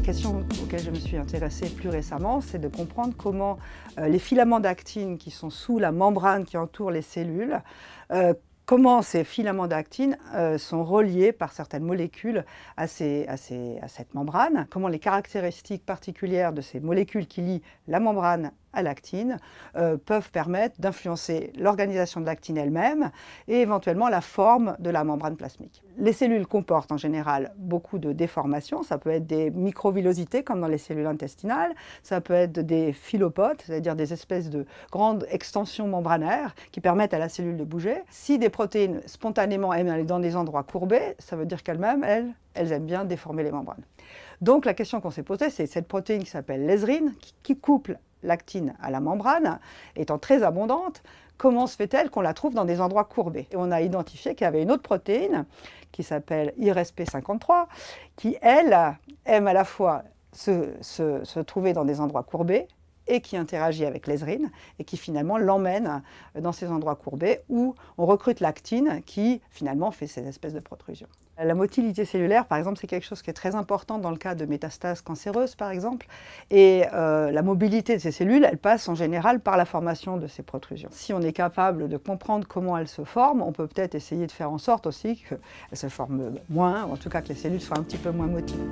question auxquelles je me suis intéressée plus récemment, c'est de comprendre comment les filaments d'actine qui sont sous la membrane qui entoure les cellules, comment ces filaments d'actine sont reliés par certaines molécules à cette membrane, comment les caractéristiques particulières de ces molécules qui lient la membrane à l'actine peuvent permettre d'influencer l'organisation de l'actine elle-même et éventuellement la forme de la membrane plasmique. Les cellules comportent en général beaucoup de déformations, ça peut être des microvillosités comme dans les cellules intestinales, ça peut être des filopotes, c'est-à-dire des espèces de grandes extensions membranaires qui permettent à la cellule de bouger. Si des protéines spontanément aiment aller dans des endroits courbés, ça veut dire qu'elles-mêmes, elles aiment bien déformer les membranes. Donc la question qu'on s'est posée, c'est cette protéine qui s'appelle l'esrine, qui couple l'actine à la membrane, étant très abondante, comment se fait-elle qu'on la trouve dans des endroits courbés? Et on a identifié qu'il y avait une autre protéine qui s'appelle IRSP53, qui, elle, aime à la fois se trouver dans des endroits courbés et qui interagit avec l'esrine et qui finalement l'emmène dans ces endroits courbés où on recrute l'actine qui finalement fait ces espèces de protrusions. La motilité cellulaire, par exemple, c'est quelque chose qui est très important dans le cas de métastases cancéreuses, par exemple. Et la mobilité de ces cellules, elle passe en général par la formation de ces protrusions. Si on est capable de comprendre comment elles se forment, on peut peut-être essayer de faire en sorte aussi qu'elles se forment moins, ou en tout cas que les cellules soient un petit peu moins motivées.